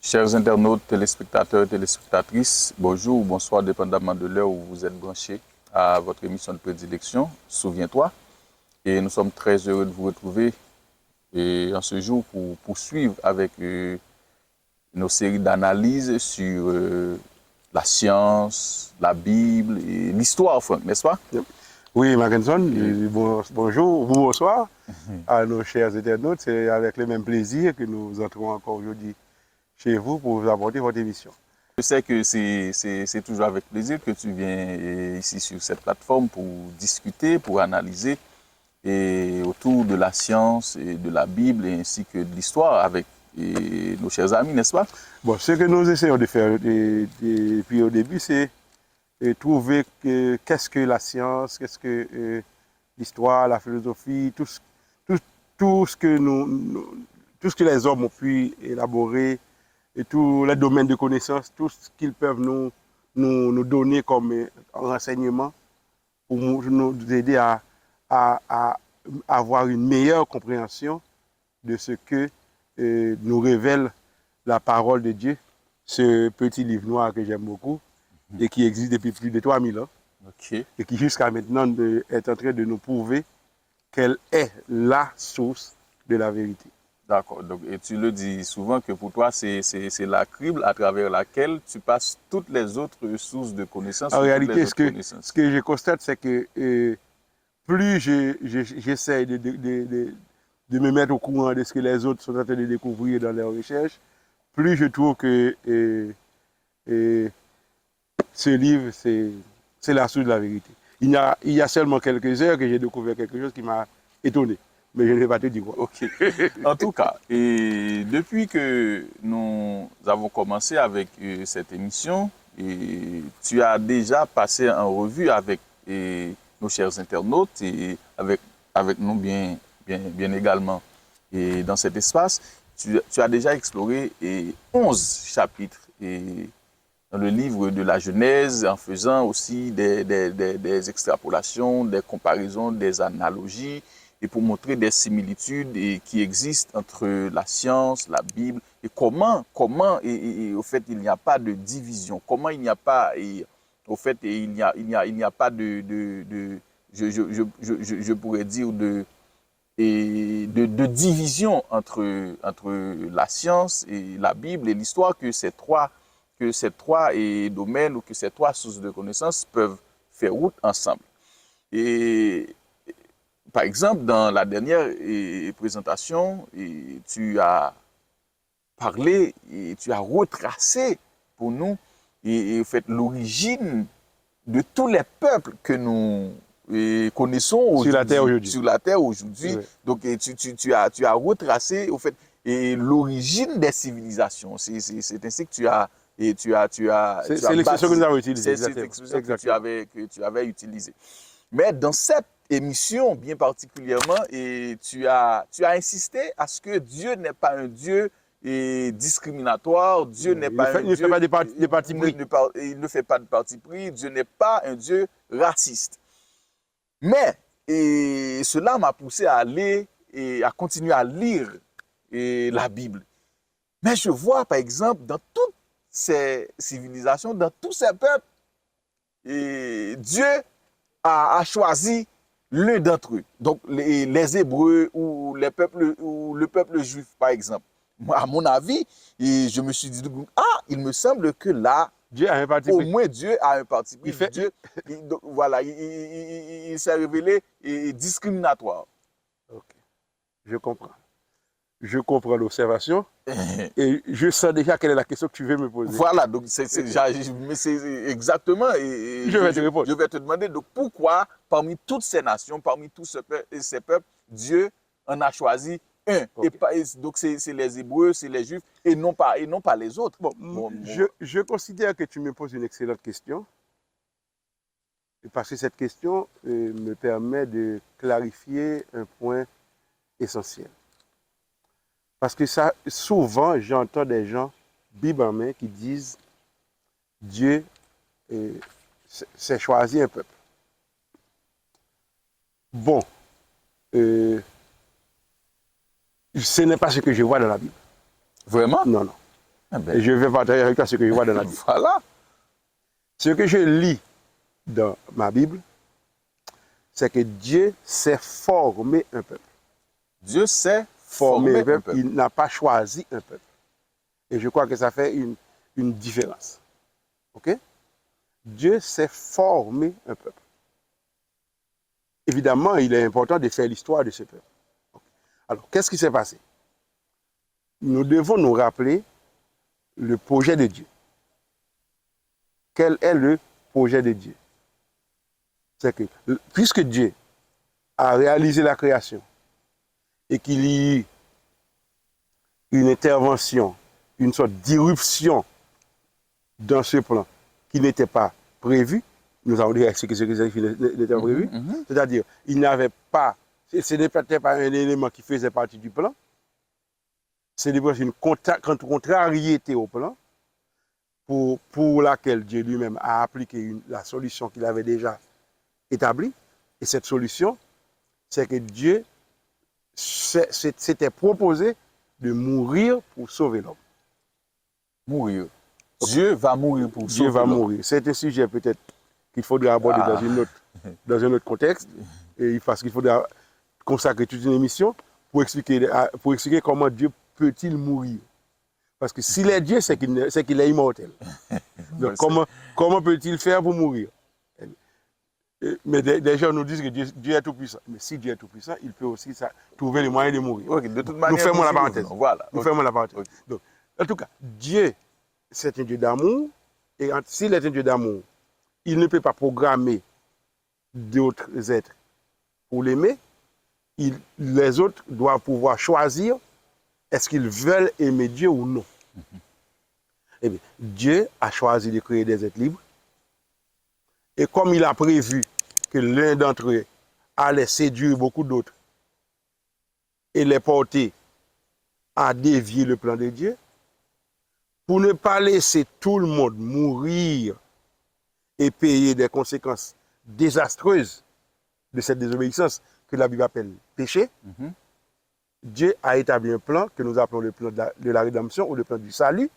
Chers internautes, téléspectateurs, téléspectatrices, bonjour ou bonsoir, dépendamment de l'heure où vous êtes branchés à votre émission de prédilection, Souviens-toi. Et nous sommes très heureux de vous retrouver en ce jour pour poursuivre avec nos séries d'analyses sur la science, la Bible et l'histoire, Franck, n'est-ce pas? Oui, Mackinson, bonjour ou bonsoir à nos chers internautes. C'est avec le même plaisir que nous entrons encore aujourd'hui chez vous pour vous apporter votre émission. Je sais que c'est toujours avec plaisir que tu viens ici sur cette plateforme pour discuter, pour analyser et autour de la science et de la Bible ainsi que de l'histoire avec nos chers amis, n'est-ce pas? Bon, ce que nous essayons de faire depuis au début, c'est trouver qu'est-ce que la science, qu'est-ce que l'histoire, la philosophie, tout ce que les hommes ont pu élaborer et tous les domaines de connaissances, tout ce qu'ils peuvent nous donner comme renseignement pour nous aider à avoir une meilleure compréhension de ce que nous révèle la parole de Dieu, ce petit livre noir que j'aime beaucoup et qui existe depuis plus de 3000 ans. Okay. Et qui jusqu'à maintenant est en train de nous prouver quelle est la source de la vérité. D'accord. Donc, et tu le dis souvent que pour toi, c'est la crible à travers laquelle tu passes toutes les autres sources de connaissances. En réalité, ce que je constate, c'est que plus j'essaie de me mettre au courant de ce que les autres sont en train de découvrir dans leurs recherches, plus je trouve que ce livre, c'est la source de la vérité. Il y a seulement quelques heures que j'ai découvert quelque chose qui m'a étonné. Mais je ne vais pas te dire quoi. Okay. En tout cas, et depuis que nous avons commencé avec cette émission, tu as déjà passé en revue avec nos chers internautes et avec nous bien également. Et dans cet espace, tu as déjà exploré 11 chapitres dans le livre de la Genèse, en faisant aussi des extrapolations, des comparaisons, des analogies, et pour montrer des similitudes qui existent entre la science, la Bible, et comment au fait, il n'y a pas de division, comment il n'y a pas, au fait, il n'y a pas je pourrais dire, de division entre la science et la Bible et l'histoire, que ces trois domaines ou que ces trois sources de connaissances peuvent faire route ensemble. Et par exemple, dans la dernière présentation, tu as parlé et tu as retracé pour nous en fait, l'origine de tous les peuples que nous connaissons sur la terre aujourd'hui. Oui. Donc, tu as retracé au fait, l'origine des civilisations. C'est ainsi que tu as c'est l'expression que nous avons utilisée. C'est l'expression que tu avais utilisée. Mais dans cette émission, bien particulièrement, tu as insisté à ce que Dieu n'est pas un Dieu discriminatoire, Dieu n'est pas un Dieu... Il ne fait pas de parti pris. Il ne fait pas de parti pris, Dieu n'est pas un Dieu raciste. Mais cela m'a poussé à aller et à continuer à lire la Bible. Mais je vois, par exemple, dans toutes ces civilisations, dans tous ces peuples, Dieu a choisi l'un d'entre eux. Donc, les Hébreux ou le peuple juif, par exemple. Moi, à mon avis, je me suis dit, il me semble que là, Dieu a un parti pris. Au moins, Dieu a un parti pris. Voilà, il s'est révélé discriminatoire. Ok, je comprends. Je comprends l'observation et je sais déjà quelle est la question que tu veux me poser. Voilà, donc c'est exactement. Je vais te répondre. Je vais te demander donc pourquoi, parmi toutes ces nations, parmi tous ces peuples, Dieu en a choisi un. Okay. Donc c'est les Hébreux, c'est les Juifs et non pas les autres. Je considère que tu me poses une excellente question. Parce que cette question me permet de clarifier un point essentiel. Parce que ça, souvent, j'entends des gens, Bible en main, qui disent Dieu s'est choisi un peuple. Bon, ce n'est pas ce que je vois dans la Bible. Vraiment? Non, non. Ah ben, Et je vais partager avec toi ce que je vois dans la Bible. voilà. Ce que je lis dans ma Bible, c'est que Dieu sait former un peuple. Dieu sait Former former un un peuple, peuple. il n'a pas choisi un peuple. Et je crois que ça fait une différence. OK? Dieu sait former un peuple. Évidemment, il est important de faire l'histoire de ce peuple. Alors, qu'est-ce qui s'est passé? Nous devons nous rappeler le projet de Dieu. Quel est le projet de Dieu? C'est que, puisque Dieu a réalisé la création et qu'il y ait une intervention, une sorte d'irruption dans ce plan qui n'était pas prévu, nous avons dit ce qui n'était pas prévu, c'est-à-dire, il n'avait pas, ce n'était pas un élément qui faisait partie du plan, c'est une contrariété au plan pour laquelle Dieu lui-même a appliqué la solution qu'il avait déjà établie. Et cette solution, c'est que Dieu s'était proposé de mourir pour sauver l'homme. Mourir. Dieu va mourir pour sauver Dieu va l'homme. mourir. C'est un sujet peut-être qu'il faudra aborder dans un autre contexte. Et parce qu'il faudra consacrer toute une émission pour expliquer comment Dieu peut-il mourir. Parce que s'il est Dieu, c'est qu'il est immortel. Donc comment peut-il faire pour mourir? Mais des gens nous disent que Dieu est tout-puissant. Mais si Dieu est tout-puissant, il peut aussi trouver les moyens de mourir. Okay, de toute manière, nous fermons la parenthèse. Voilà. Nous fermons la parenthèse. Okay. Donc, en tout cas, Dieu, c'est un Dieu d'amour. Et s'il est un Dieu d'amour, il ne peut pas programmer d'autres êtres pour l'aimer. Les autres doivent pouvoir choisir est-ce qu'ils veulent aimer Dieu ou non. Eh bien, Dieu a choisi de créer des êtres libres. Et comme il a prévu que l'un d'entre eux allait séduire beaucoup d'autres et les porter à dévier le plan de Dieu, pour ne pas laisser tout le monde mourir et payer des conséquences désastreuses de cette désobéissance que la Bible appelle péché, Dieu a établi un plan que nous appelons le plan de la rédemption ou le plan du salut.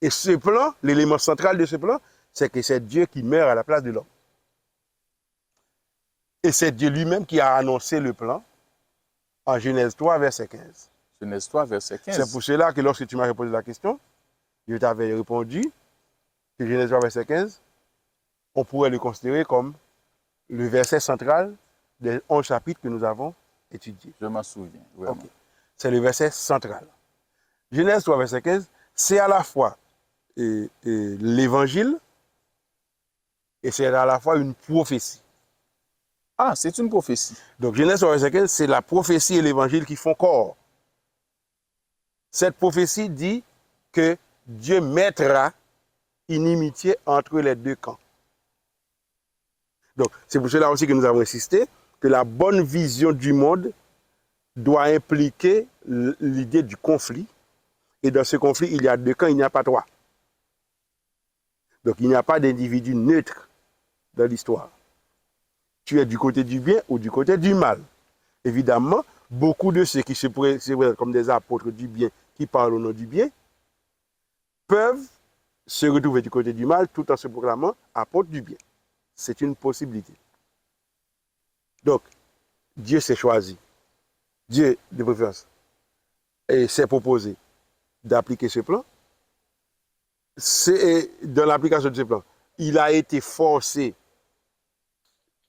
Et ce plan, l'élément central de ce plan, c'est que c'est Dieu qui meurt à la place de l'homme. Et c'est Dieu lui-même qui a annoncé le plan en Genèse 3, verset 15. Genèse 3, verset 15. C'est pour cela que lorsque tu m'as posé la question, je t'avais répondu que Genèse 3, verset 15, on pourrait le considérer comme le verset central des 11 chapitres que nous avons étudiés. Je m'en souviens, vraiment. Okay. C'est le verset central. Genèse 3, verset 15, c'est à la fois l'évangile et c'est à la fois une prophétie. Ah, c'est une prophétie. Donc Genèse 3, verset 15, c'est la prophétie et l'évangile qui font corps. Cette prophétie dit que Dieu mettra inimitié entre les deux camps. Donc, c'est pour cela aussi que nous avons insisté que la bonne vision du monde doit impliquer l'idée du conflit. Et dans ce conflit, il y a deux camps, il n'y a pas trois. Donc, il n'y a pas d'individu neutre dans l'histoire. Tu es du côté du bien ou du côté du mal. Évidemment, beaucoup de ceux qui se présentent comme des apôtres du bien, qui parlent au nom du bien, peuvent se retrouver du côté du mal tout en se proclamant apôtres du bien. C'est une possibilité. Donc, Dieu s'est choisi, Dieu de préférence, et s'est proposé d'appliquer ce plan. Dans l'application de ce plan, il a été forcé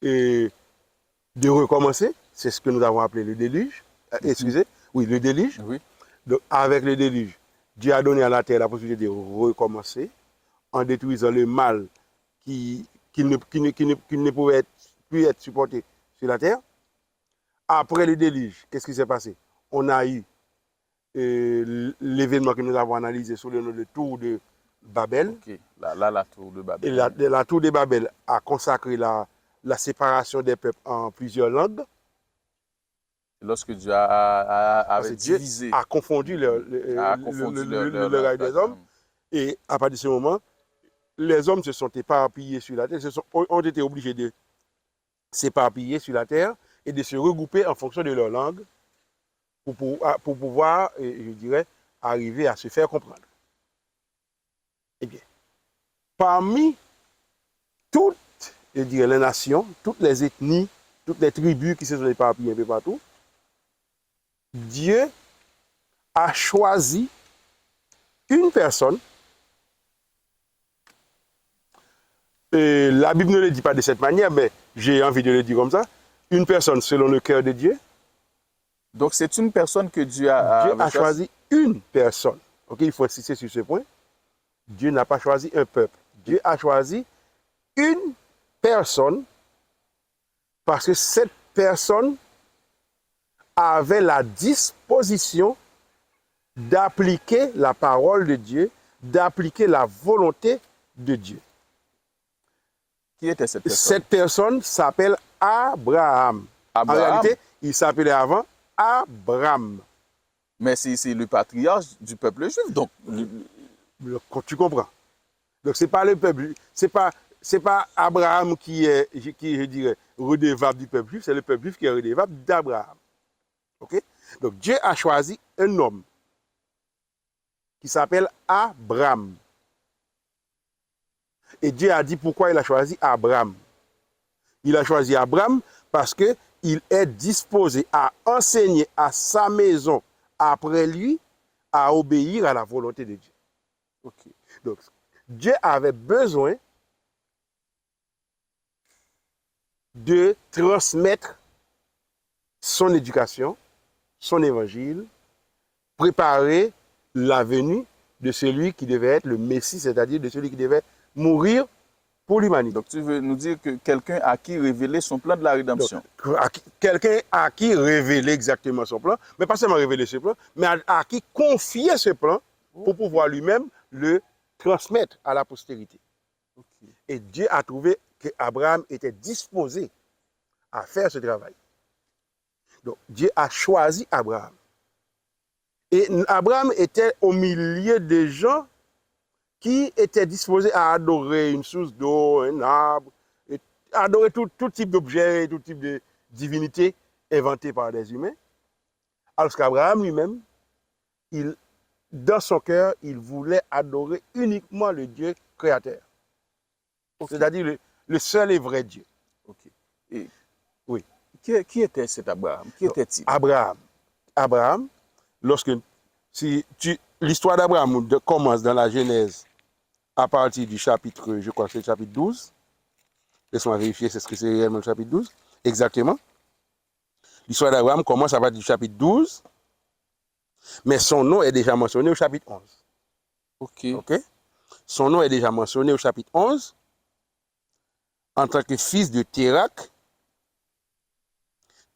de recommencer. C'est ce que nous avons appelé le déluge. Le déluge. Oui. Donc, avec le déluge, Dieu a donné à la terre la possibilité de recommencer en détruisant le mal qui ne pouvait plus être supporté sur la terre. Après le déluge, qu'est-ce qui s'est passé? On a eu l'événement que nous avons analysé sous le nom de Tour de Babel. Okay. La Tour de Babel. Et la Tour de Babel a consacré la séparation des peuples en plusieurs langues. Lorsque Dieu avait divisé. Dieu a confondu le langage des hommes. Et à partir de ce moment, les hommes se sont éparpillés sur la terre, ont été obligés de s'éparpiller sur la terre et de se regrouper en fonction de leur langue pour pouvoir, je dirais, arriver à se faire comprendre. Eh bien, parmi toutes, je dirais, les nations, toutes les ethnies, toutes les tribus qui se sont éparpillées un peu partout, Dieu a choisi une personne. Et la Bible ne le dit pas de cette manière, mais j'ai envie de le dire comme ça. Une personne selon le cœur de Dieu. Donc, c'est une personne que Dieu Dieu avait a choisi une personne. Ok, il faut insister sur ce point. Dieu n'a pas choisi un peuple. Dieu a choisi une personne parce que cette personne avait la disposition d'appliquer la parole de Dieu, d'appliquer la volonté de Dieu. Qui était cette personne? Cette personne s'appelle Abraham. En réalité, il s'appelait avant Abraham. Mais c'est le patriarche du peuple juif, donc. Tu comprends. Donc, ce n'est pas le peuple, c'est pas Abraham qui est, je dirais, redevable du peuple juif, c'est le peuple juif qui est redevable d'Abraham. Ok? Donc, Dieu a choisi un homme qui s'appelle Abraham. Et Dieu a dit pourquoi il a choisi Abraham. Il a choisi Abraham parce qu'il est disposé à enseigner à sa maison après lui à obéir à la volonté de Dieu. Okay. Donc, Dieu avait besoin de transmettre son éducation, son évangile, préparer la venue de celui qui devait être le Messie, c'est-à-dire de celui qui devait mourir pour l'humanité. Donc tu veux nous dire que quelqu'un à qui révéler son plan de la rédemption. Quelqu'un à qui révéler exactement son plan, mais pas seulement révéler ce plan, mais à qui confier ce plan pour pouvoir lui-même le transmettre à la postérité. Okay. Et Dieu a trouvé qu'Abraham était disposé à faire ce travail. Donc Dieu a choisi Abraham. Et Abraham était au milieu de gens qui étaient disposés à adorer une source d'eau, un arbre, et adorer tout type d'objets, tout type de divinité inventée par des humains. Alors qu'Abraham lui-même, dans son cœur, il voulait adorer uniquement le Dieu créateur. Okay. C'est-à-dire le seul et vrai Dieu. Okay. Et oui. Qui était cet Abraham? Qui était-il? Abraham, l'histoire d'Abraham commence dans la Genèse à partir du chapitre, je crois que c'est le chapitre 12. Laisse-moi vérifier, c'est ce que c'est réellement le chapitre 12. Exactement. L'histoire d'Abraham commence à partir du chapitre 12, mais son nom est déjà mentionné au chapitre 11. Ok. Son nom est déjà mentionné au chapitre 11 en tant que fils de Térak.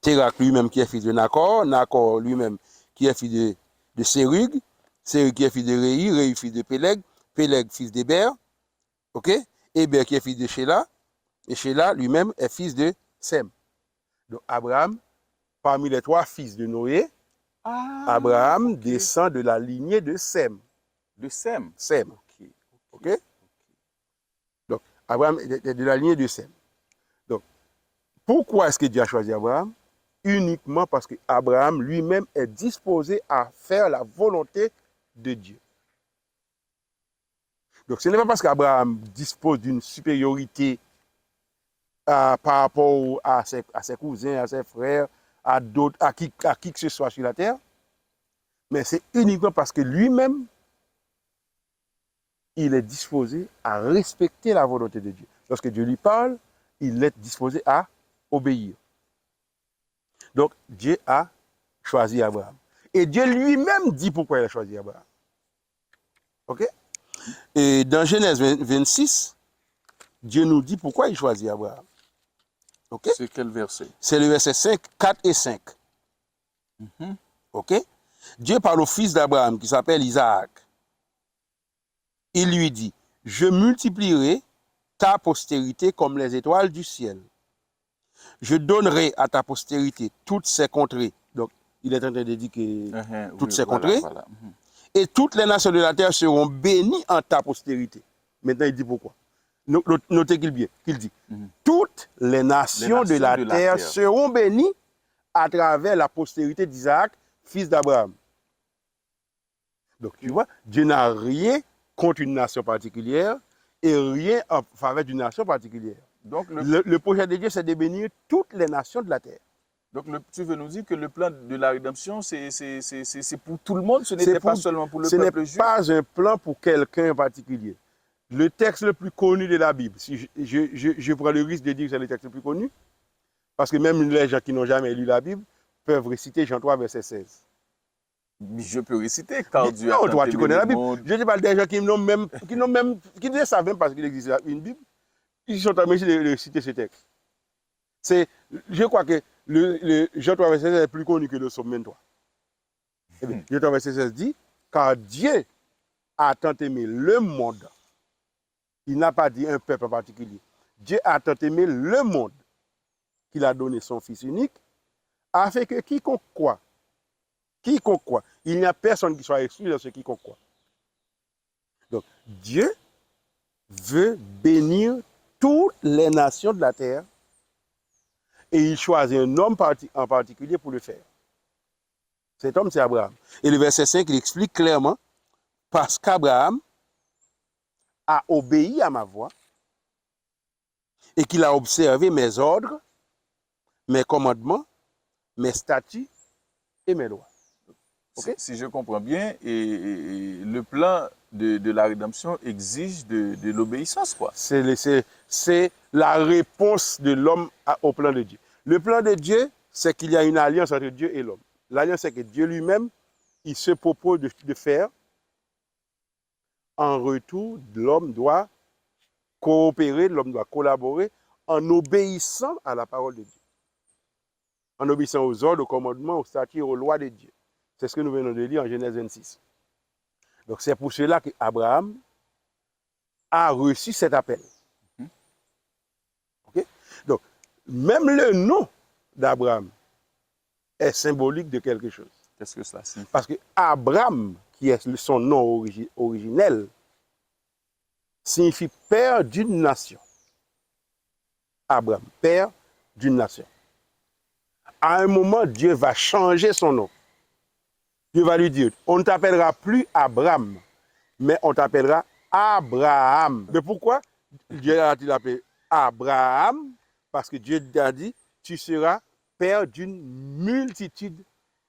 Térak lui-même qui est fils de Nacor, Nacor lui-même qui est fils de Sérug, Sérug qui est fils de Réhi, Réhi fils de Péleg, Péleg fils d'Héber, ok? Héber qui est fils de Shéla, et Shéla lui-même est fils de Sem. Donc Abraham, parmi les trois fils de Noé, Abraham descend de la lignée de Sem. De Sem? Sem. Ok? Donc Abraham est de la lignée de Sem. Donc, pourquoi est-ce que Dieu a choisi Abraham? Uniquement parce que Abraham lui-même est disposé à faire la volonté de Dieu. Donc, ce n'est pas parce qu'Abraham dispose d'une supériorité par rapport à ses cousins, à ses frères, à qui que ce soit sur la terre, mais c'est uniquement parce que lui-même, il est disposé à respecter la volonté de Dieu. Lorsque Dieu lui parle, il est disposé à obéir. Donc, Dieu a choisi Abraham. Et Dieu lui-même dit pourquoi il a choisi Abraham. OK? Et dans Genèse 26, Dieu nous dit pourquoi il choisit Abraham. OK? C'est quel verset? C'est le verset 5, 4 et 5. OK? Dieu parle au fils d'Abraham qui s'appelle Isaac. Il lui dit, je multiplierai ta postérité comme les étoiles du ciel. Je donnerai à ta postérité toutes ces contrées. Donc, il est en train de dire que toutes ces contrées. Voilà. Et toutes les nations de la terre seront bénies en ta postérité. Maintenant, il dit pourquoi. Notez qu'il dit, toutes les nations de la terre seront bénies à travers la postérité d'Isaac, fils d'Abraham. Donc, tu vois, Dieu n'a rien contre une nation particulière et rien en faveur d'une nation particulière. Donc, Le projet de Dieu, c'est de bénir toutes les nations de la terre. donc tu veux nous dire que le plan de la rédemption, c'est pour tout le monde, ce n'était pas seulement pour le peuple juif? Ce n'est pas un plan pour quelqu'un en particulier. Le texte le plus connu de la Bible, si je prends le risque de dire que c'est le texte le plus connu, parce que même les gens qui n'ont jamais lu la Bible peuvent réciter Jean 3, verset 16. Je peux réciter, car Dieu a non, tant toi, tu aimé connais le la Bible. monde. Je te parle des gens qui ne savent même pas qu'il existe une Bible. Ils sont obligés de citer ce texte. Je crois que le Jean 3, verset 16 est plus connu que le Psaume 23. Eh bien, Jean 3, verset 16 dit, car Dieu a tant aimé le monde. Il n'a pas dit un peuple en particulier. Dieu a tant aimé le monde qu'il a donné son Fils unique, afin que quiconque croit, il n'y a personne qui soit exclu de ce quiconque croit. Donc, Dieu veut bénir toutes les nations de la terre et il choisit un homme en particulier pour le faire. Cet homme, c'est Abraham. Et le verset 5, il explique clairement, parce qu'Abraham a obéi à ma voix et qu'il a observé mes ordres, mes commandements, mes statuts et mes lois. Okay? Si je comprends bien, et le plan de la rédemption exige de l'obéissance, quoi. C'est la réponse de l'homme au plan de Dieu. Le plan de Dieu, c'est qu'il y a une alliance entre Dieu et l'homme. L'alliance, c'est que Dieu lui-même, il se propose de faire. En retour, l'homme doit coopérer, l'homme doit collaborer en obéissant à la parole de Dieu. En obéissant aux ordres, aux commandements, aux statuts, aux lois de Dieu. C'est ce que nous venons de lire en Genèse 26. Donc c'est pour cela qu'Abraham a reçu cet appel. Okay? Donc, même le nom d'Abraham est symbolique de quelque chose. Qu'est-ce que cela signifie? Parce que Abraham, qui est son nom originel, signifie père d'une nation. Abraham, père d'une nation. À un moment, Dieu va changer son nom. Dieu va lui dire, on ne t'appellera plus Abraham, mais on t'appellera Abraham. Mais pourquoi Dieu a-t-il appelé Abraham? Parce que Dieu a dit, tu seras père d'une multitude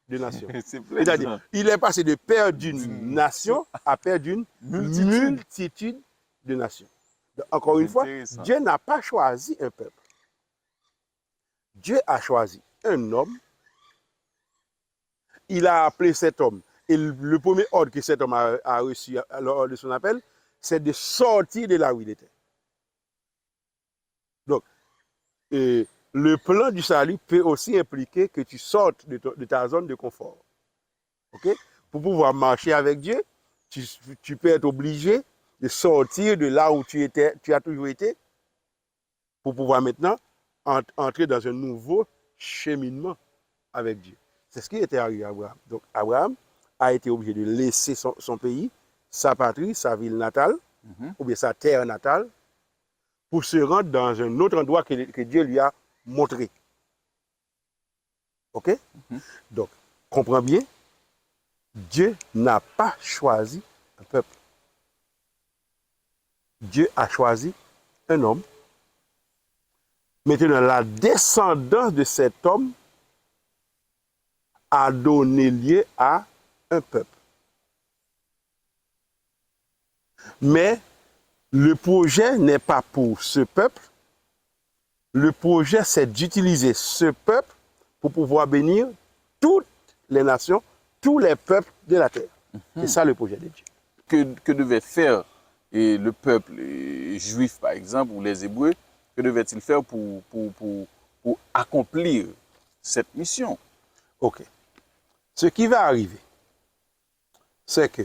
de nations. C'est-à-dire, il est passé de père d'une nation à père d'une multitude de nations. Donc, encore une fois, Dieu n'a pas choisi un peuple. Dieu a choisi un homme. Il a appelé cet homme. Et le premier ordre que cet homme a reçu lors de son appel, c'est de sortir de là où il était. Donc, le plan du salut peut aussi impliquer que tu sortes de ta zone de confort. Okay? Pour pouvoir marcher avec Dieu, tu peux être obligé de sortir de là où tu as toujours été, pour pouvoir maintenant entrer dans un nouveau cheminement avec Dieu. C'est ce qui était arrivé à Abraham. Donc Abraham a été obligé de laisser son pays, sa patrie, sa ville natale, ou bien sa terre natale, pour se rendre dans un autre endroit que Dieu lui a montré. Ok? Donc, comprends bien, Dieu n'a pas choisi un peuple. Dieu a choisi un homme. Maintenant, la descendance de cet homme a donné lieu à un peuple. Mais le projet n'est pas pour ce peuple. Le projet, c'est d'utiliser ce peuple pour pouvoir bénir toutes les nations, tous les peuples de la terre. C'est ça le projet de Dieu. Que devait faire le peuple juif, par exemple, ou les Hébreux, que devait-il faire pour accomplir cette mission? Ok. Ce qui va arriver, c'est que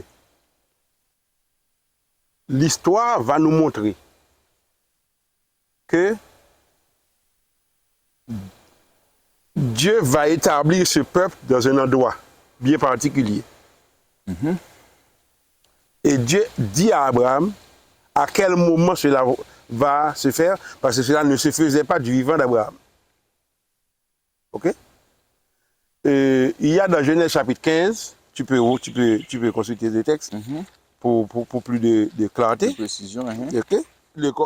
l'histoire va nous montrer que Dieu va établir ce peuple dans un endroit bien particulier. Et Dieu dit à Abraham à quel moment cela va se faire, parce que cela ne se faisait pas du vivant d'Abraham. Ok? Il y a dans Genèse chapitre 15, tu peux consulter des textes, pour plus de clarté. De précision. Ok.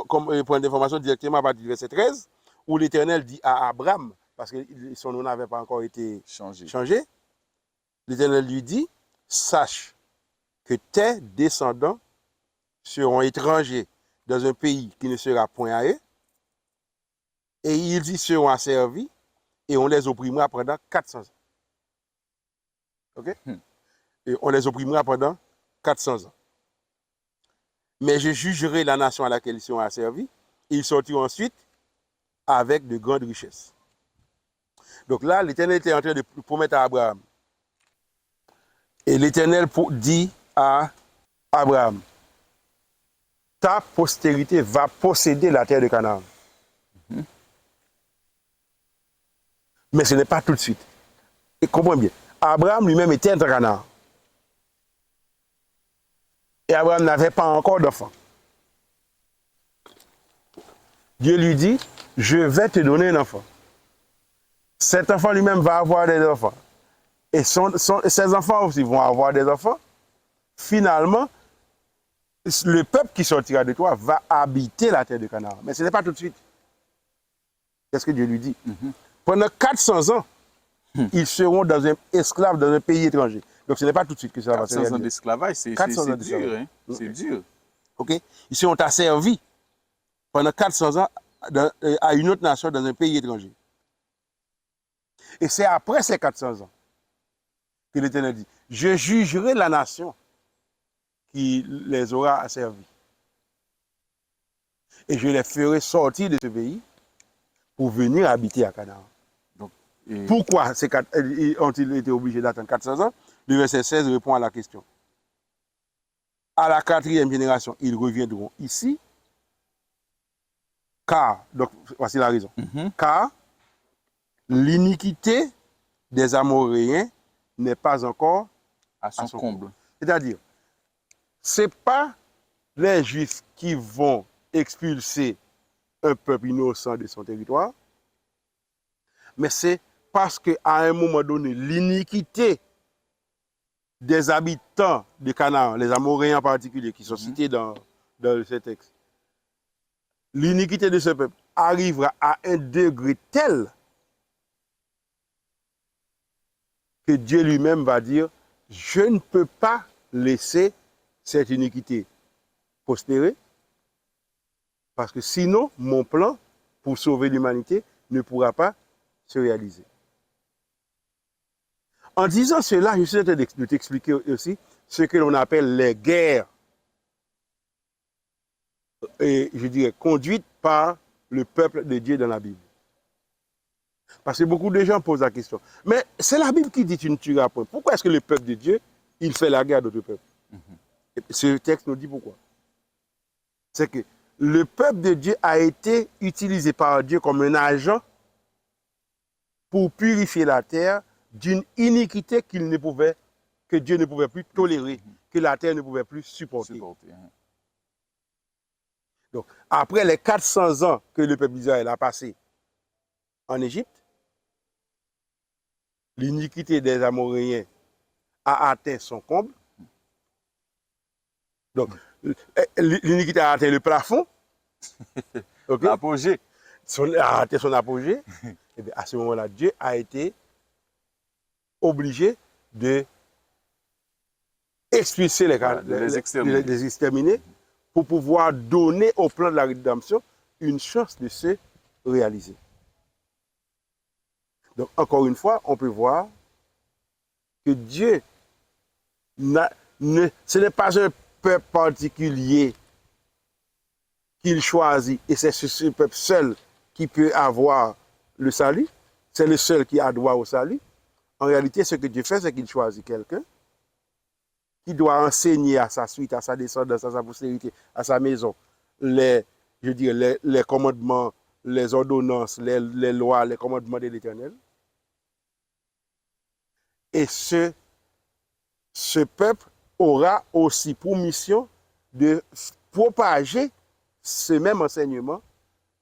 Comme point d'information directement à partir du verset 13, où l'Éternel dit à Abraham, parce que son nom n'avait pas encore été changé, l'Éternel lui dit, sache que tes descendants seront étrangers dans un pays qui ne sera point à eux, et ils y seront asservis, et on les opprimera pendant 400 ans. Ok? Et on les opprimera pendant 400 ans. Mais je jugerai la nation à laquelle ils seront asservis, et ils sortiront ensuite avec de grandes richesses. Donc là, l'Éternel était en train de promettre à Abraham. Et l'Éternel dit à Abraham, ta postérité va posséder la terre de Canaan. Mais ce n'est pas tout de suite. Et comprends bien, Abraham lui-même était en Canaan. Et Abraham n'avait pas encore d'enfant. Dieu lui dit, je vais te donner un enfant. Cet enfant lui-même va avoir des enfants. Et ses enfants aussi vont avoir des enfants. Finalement, le peuple qui sortira de toi va habiter la terre de Canaan. Mais ce n'est pas tout de suite. Qu'est-ce que Dieu lui dit? Pendant 400 ans, ils seront esclaves dans un pays étranger. Donc ce n'est pas tout de suite que ça va se réaliser. 400 ans d'esclavage, c'est dur. Hein? C'est dur. Ok? Ils seront asservis pendant 400 ans à une autre nation dans un pays étranger. Et c'est après ces 400 ans que l'Éternel dit, je jugerai la nation qui les aura asservis. Et je les ferai sortir de ce pays pour venir habiter à Canaan. Pourquoi ont-ils été obligés d'attendre 400 ans? Le verset 16 répond à la question. À la 4e génération, ils reviendront ici, car, donc voici la raison, car l'iniquité des Amoréens n'est pas encore à son comble. C'est-à-dire, ce n'est pas les Juifs qui vont expulser un peuple innocent de son territoire, mais c'est parce qu'à un moment donné, l'iniquité des habitants de Canaan, les Amoréens en particulier, qui sont cités dans ce texte, l'iniquité de ce peuple arrivera à un degré tel que Dieu lui-même va dire, je ne peux pas laisser cette iniquité prospérer, parce que sinon, mon plan pour sauver l'humanité ne pourra pas se réaliser. En disant cela, je suis en train de t'expliquer aussi ce que l'on appelle les guerres, et je dirais conduites par le peuple de Dieu dans la Bible. Parce que beaucoup de gens posent la question. Mais c'est la Bible qui dit tu ne tueras point. Pourquoi est-ce que le peuple de Dieu, il fait la guerre à d'autres peuples? Ce texte nous dit pourquoi. C'est que le peuple de Dieu a été utilisé par Dieu comme un agent pour purifier la terre d'une iniquité que Dieu ne pouvait plus tolérer, que la terre ne pouvait plus supporter. Donc, après les 400 ans que le peuple d'Israël a passé en Égypte, l'iniquité des Amoréens a atteint son comble. Donc, l'iniquité a atteint le plafond. Okay? L'apogée. A atteint son apogée. Et bien, à ce moment-là, Dieu a été obligé de expulser les exterminer pour pouvoir donner au plan de la rédemption une chance de se réaliser. Donc, encore une fois, on peut voir que Dieu, ce n'est pas un peuple particulier qu'il choisit, et c'est ce peuple seul qui peut avoir le salut, c'est le seul qui a droit au salut. En réalité, ce que Dieu fait, c'est qu'il choisit quelqu'un qui doit enseigner à sa suite, à sa descendance, à sa postérité, à sa maison, les commandements, les ordonnances, les lois, les commandements de l'Éternel. Et ce peuple aura aussi pour mission de propager ce même enseignement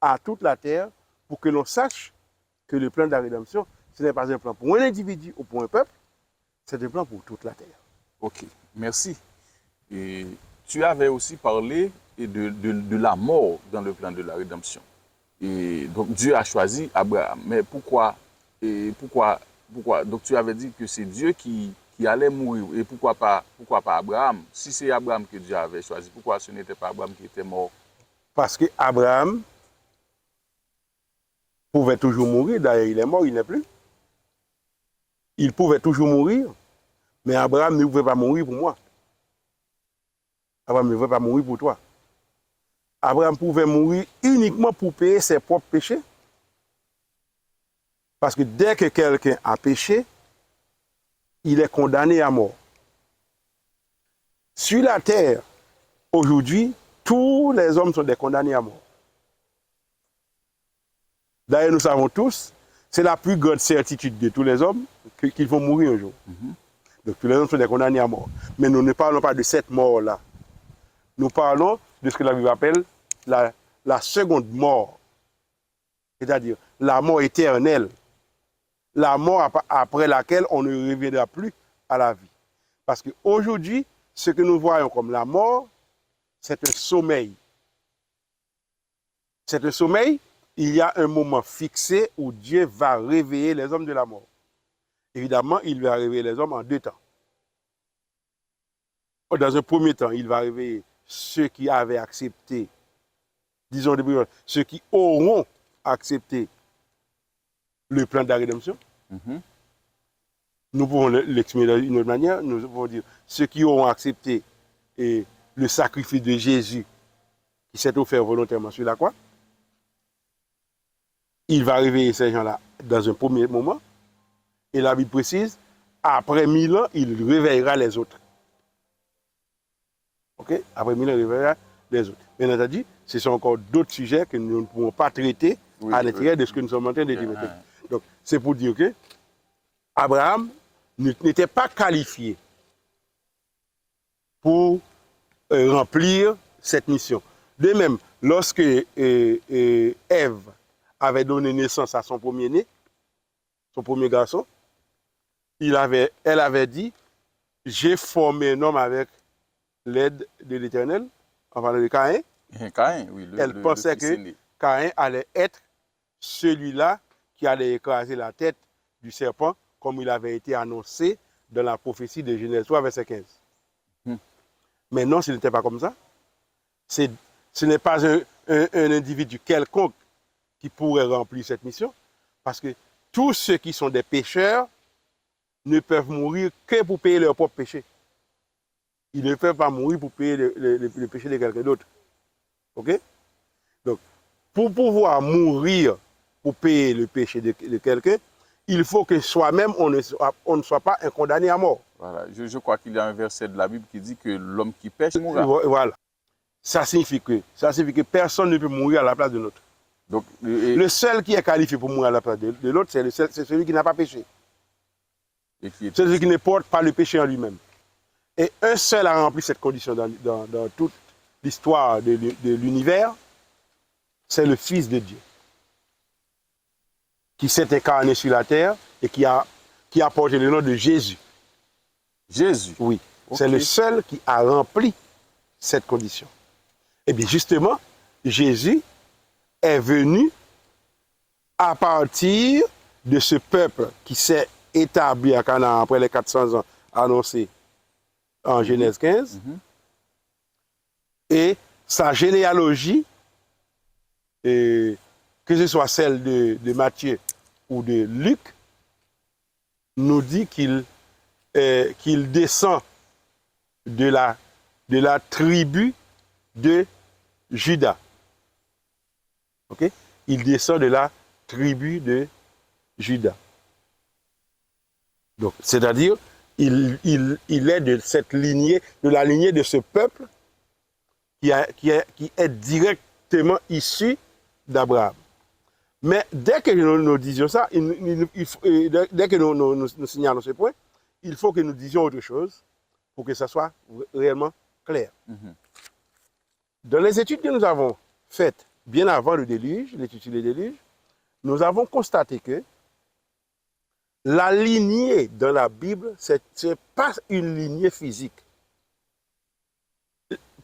à toute la terre pour que l'on sache que le plan de la rédemption, ce n'est pas un plan pour un individu ou pour un peuple, c'est un plan pour toute la terre. Ok, merci. Et tu avais aussi parlé de la mort dans le plan de la rédemption. Et donc Dieu a choisi Abraham. Mais pourquoi? Donc tu avais dit que c'est Dieu qui allait mourir. Et pourquoi pas Abraham? Si c'est Abraham que Dieu avait choisi, pourquoi ce n'était pas Abraham qui était mort? Parce que Abraham pouvait toujours mourir. D'ailleurs, il est mort, il n'est plus. Il pouvait toujours mourir. Mais Abraham ne pouvait pas mourir pour moi. Abraham ne pouvait pas mourir pour toi. Abraham pouvait mourir uniquement pour payer ses propres péchés. Parce que dès que quelqu'un a péché, il est condamné à mort. Sur la terre, aujourd'hui, tous les hommes sont des condamnés à mort. D'ailleurs, nous savons tous, c'est la plus grande certitude de tous les hommes qu'ils vont mourir un jour. Donc tous les hommes sont des condamnés à mort. Mais nous ne parlons pas de cette mort-là. Nous parlons de ce que la Bible appelle la seconde mort. C'est-à-dire la mort éternelle. La mort après laquelle on ne reviendra plus à la vie. Parce qu'aujourd'hui, ce que nous voyons comme la mort, c'est un sommeil. C'est un sommeil, il y a un moment fixé où Dieu va réveiller les hommes de la mort. Évidemment, il va réveiller les hommes en deux temps. Dans un premier temps, il va réveiller ceux qui avaient accepté, disons ceux qui auront accepté le plan de la rédemption. Nous pouvons l'exprimer d'une autre manière. Nous pouvons dire ceux qui auront accepté le sacrifice de Jésus qui s'est offert volontairement sur la croix. Il va réveiller ces gens-là dans un premier moment. Et la Bible précise, après 1000 ans, il réveillera les autres. Ok? Après 1000 ans, il réveillera les autres. Bien entendu, ce sont encore d'autres sujets que nous ne pouvons pas traiter à l'intérieur de ce que nous sommes en train de dire. Donc, c'est pour dire que Abraham n'était pas qualifié pour remplir cette mission. De même, lorsque Ève avait donné naissance à son premier-né, son premier garçon, elle avait dit, j'ai formé un homme avec l'aide de l'Éternel, en parlant de Caïn. Caïn, oui. Elle pensait que Caïn allait être celui-là qui allait écraser la tête du serpent, comme il avait été annoncé dans la prophétie de Genèse 3, verset 15. Mais non, ce n'était pas comme ça. Ce n'est pas un individu quelconque qui pourrait remplir cette mission, parce que tous ceux qui sont des pécheurs ne peuvent mourir que pour payer leur propre péché. Ils ne peuvent pas mourir pour payer le péché de quelqu'un d'autre. Ok? Donc, pour pouvoir mourir pour payer le péché de quelqu'un, il faut que soi-même, on ne soit pas un condamné à mort. Voilà. Je crois qu'il y a un verset de la Bible qui dit que l'homme qui pêche mourra. Voilà. Ça signifie que personne ne peut mourir à la place de l'autre. Donc, le seul qui est qualifié pour mourir à la place de l'autre, c'est celui qui n'a pas péché. Celui qui ne porte pas le péché en lui-même. Et un seul a rempli cette condition dans toute l'histoire de l'univers, c'est le Fils de Dieu, qui s'est incarné sur la terre et qui a porté le nom de Jésus. Jésus? Oui. Okay. C'est le seul qui a rempli cette condition. Et bien justement, Jésus est venu à partir de ce peuple qui s'est établi à Canaan après les 400 ans annoncés en Genèse 15. Et sa généalogie, que ce soit celle de Matthieu ou de Luc, nous dit qu'il descend de la tribu de Juda. Okay? Il descend de la tribu de Juda. Donc, c'est-à-dire, il est de cette lignée, de la lignée de ce peuple qui est directement issu d'Abraham. Mais dès que nous disions ça, dès que nous signalons ce point, il faut que nous disions autre chose pour que ça soit réellement clair. Dans les études que nous avons faites bien avant le déluge, l'étude sur le déluge, nous avons constaté que la lignée dans la Bible, ce n'est pas une lignée physique.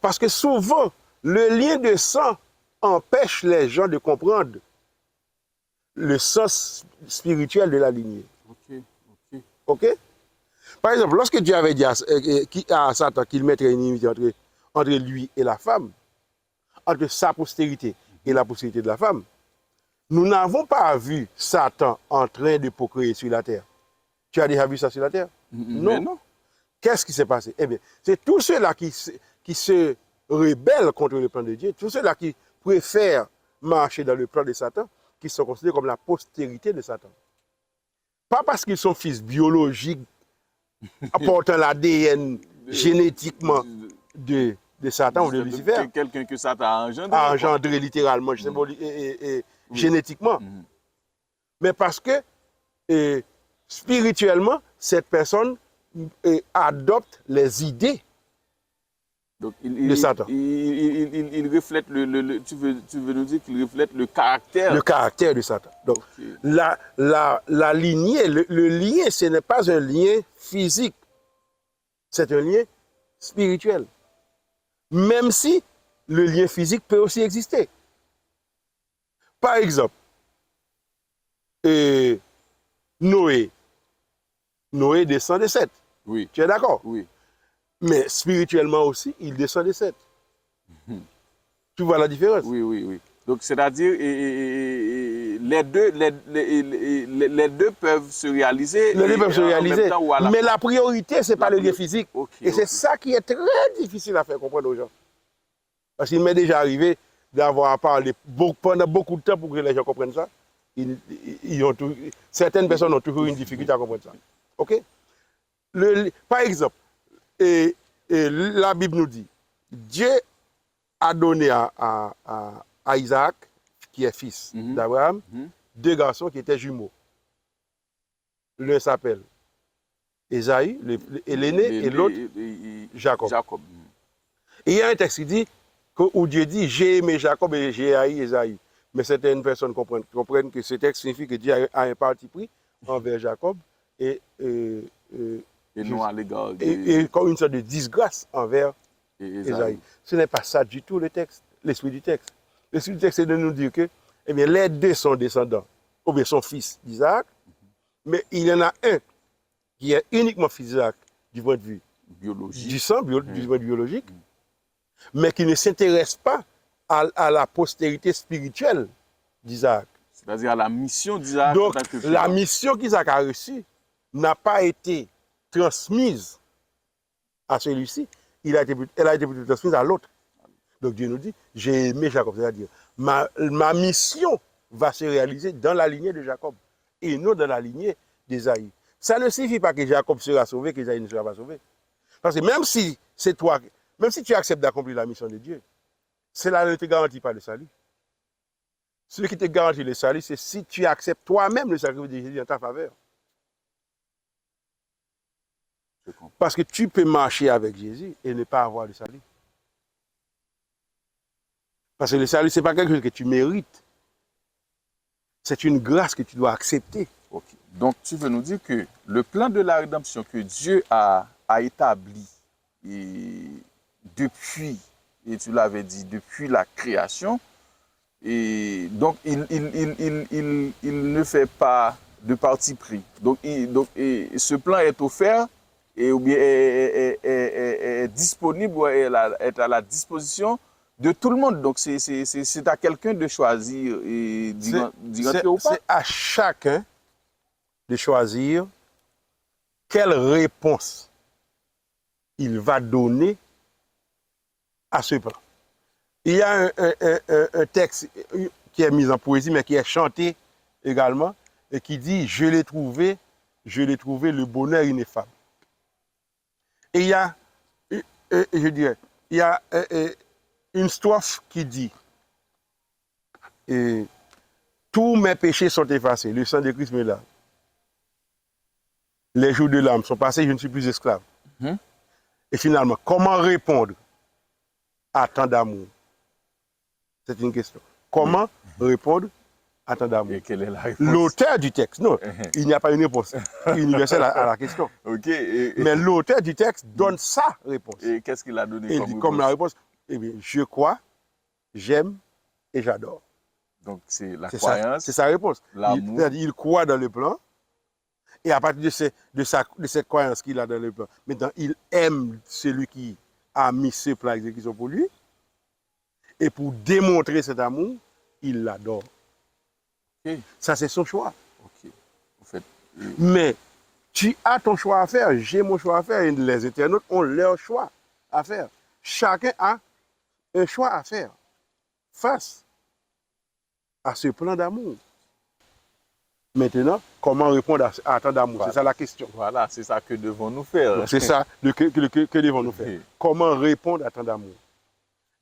Parce que souvent, le lien de sang empêche les gens de comprendre le sens spirituel de la lignée. OK? Par exemple, lorsque Dieu avait dit à Satan qu'il mettrait une inimité entre lui et la femme, entre sa postérité et la postérité de la femme, nous n'avons pas vu Satan en train de procréer sur la terre. Tu as déjà vu ça sur la terre? Non. Qu'est-ce qui s'est passé? Eh bien, c'est tous ceux-là qui se rebellent contre le plan de Dieu, tous ceux-là qui préfèrent marcher dans le plan de Satan, qui sont considérés comme la postérité de Satan. Pas parce qu'ils sont fils biologiques, apportant l'ADN génétiquement de Satan ou de Lucifer. Quelqu'un que Satan a engendré. A engendré littéralement, génétiquement. Mais parce que spirituellement, cette personne adopte les idées donc, de Satan. Il reflète tu veux nous dire qu'il reflète le caractère. Le caractère de Satan. Donc, la lignée, le lien, ce n'est pas un lien physique. C'est un lien spirituel. Même si le lien physique peut aussi exister. Par exemple, Noé descend de Seth. Oui. Tu es d'accord? Oui. Mais spirituellement aussi, il descend de Seth. Tu vois la différence? Oui. Donc, c'est-à-dire, les deux peuvent se réaliser. Les deux peuvent se réaliser. Mais la priorité, ce n'est pas le lien physique. Et c'est ça qui est très difficile à faire comprendre aux gens. Parce qu'il m'est déjà arrivé d'avoir à parler pendant beaucoup de temps pour que les gens comprennent ça. Certaines personnes ont toujours une difficulté à comprendre ça. OK? Par exemple, la Bible nous dit, Dieu a donné à Isaac, qui est fils d'Abraham, deux garçons qui étaient jumeaux. L'un s'appelle Ésaü, l'aîné, et l'autre Jacob. Et il y a un texte qui dit, où Dieu dit, j'ai aimé Jacob et j'ai haï Ésaü. Mais certaines personnes comprennent que ce texte signifie que Dieu a un parti pris envers Jacob et non à l'égard et comme une sorte de disgrâce envers Ésaü. Ce n'est pas ça du tout le texte, l'esprit du texte. L'esprit du texte, c'est de nous dire que eh bien, les deux sont descendants, ou bien sont fils d'Isaac, mais il y en a un qui est uniquement fils d'Isaac du point de vue biologique. Du sang, du point de vue biologique, mais qui ne s'intéresse pas à la postérité spirituelle d'Isaac. C'est-à-dire à la mission d'Isaac. Donc, la mission qu'Isaac a reçue n'a pas été transmise à celui-ci, elle a été plutôt transmise à l'autre. Donc Dieu nous dit, j'ai aimé Jacob, c'est-à-dire ma mission va se réaliser dans la lignée de Jacob et non dans la lignée d'Ésaü. Ça ne signifie pas que Jacob sera sauvé, qu'Ésaü ne sera pas sauvé. Parce que même si c'est toi, même si tu acceptes d'accomplir la mission de Dieu, cela ne te garantit pas le salut. Ce qui te garantit le salut, c'est si tu acceptes toi-même le sacrifice de Jésus en ta faveur. Parce que tu peux marcher avec Jésus et ne pas avoir le salut. Parce que le salut, ce n'est pas quelque chose que tu mérites. C'est une grâce que tu dois accepter. Okay. Donc, tu veux nous dire que le plan de la rédemption que Dieu a établi depuis, et tu l'avais dit, depuis la création, et donc il ne fait pas de parti pris. Donc, ce plan est offert et ou bien est disponible, est à la disposition de tout le monde. Donc, c'est à quelqu'un de choisir d'y rentrer ou pas. C'est à chacun de choisir quelle réponse il va donner à ce plan. Il y a un texte qui est mis en poésie, mais qui est chanté également, et qui dit « Je l'ai trouvé le bonheur ineffable ». Et il y a, je dirais, il y a une strophe qui dit tous mes péchés sont effacés, le sang de Christ me lave. Les jours de l'âme sont passés, je ne suis plus esclave. Et finalement, comment répondre à tant d'amour? C'est une question. Comment répondre à tant d'amour? Et quelle est la réponse? L'auteur du texte, non, il n'y a pas une réponse universelle à la question. Okay. Mais l'auteur du texte donne sa réponse. Et qu'est-ce qu'il a donné comme la réponse? Eh bien, je crois, j'aime et j'adore. Donc, c'est la C'est croyance, sa réponse. l'amour. C'est-à-dire, il croit dans le plan, et à partir de cette croyance qu'il a dans le plan, maintenant, il aime celui qui a mis ce plan à exécution pour lui, et pour démontrer cet amour, il l'adore. Ok, Ça, c'est son choix. ok. En fait, Mais tu as ton choix à faire, j'ai mon choix à faire, et les internautes ont leur choix à faire. Chacun a un choix à faire face à ce plan d'amour. Maintenant, comment répondre à tant d'amour? Voilà. C'est ça la question. voilà, c'est ça que devons-nous faire. C'est ça que devons-nous faire. Oui. Comment répondre à tant d'amour?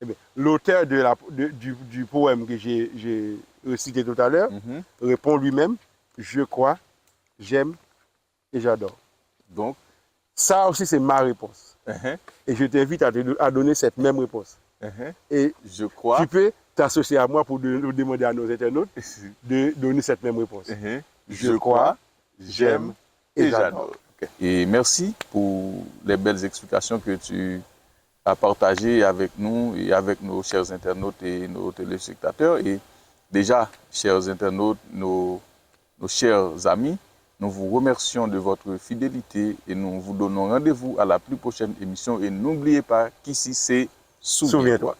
Eh bien, l'auteur du poème que j'ai cité tout à l'heure Mhm. répond lui-même, je crois, j'aime et j'adore. Donc, Ça aussi, c'est ma réponse. uh-huh, Et je t'invite à donner cette même réponse. uh-huh, Et je crois, tu peux t'associer à moi pour demander à nos internautes de donner cette même réponse. uh-huh, Je crois, j'aime et j'adore. Ok. Et merci pour les belles explications que tu as partagées avec nous et avec nos chers internautes et nos téléspectateurs. Et déjà, chers internautes, nos chers amis, nous vous remercions de votre fidélité et nous vous donnons rendez-vous à la plus prochaine émission. Et n'oubliez pas qu'ici, c'est Souviens-toi.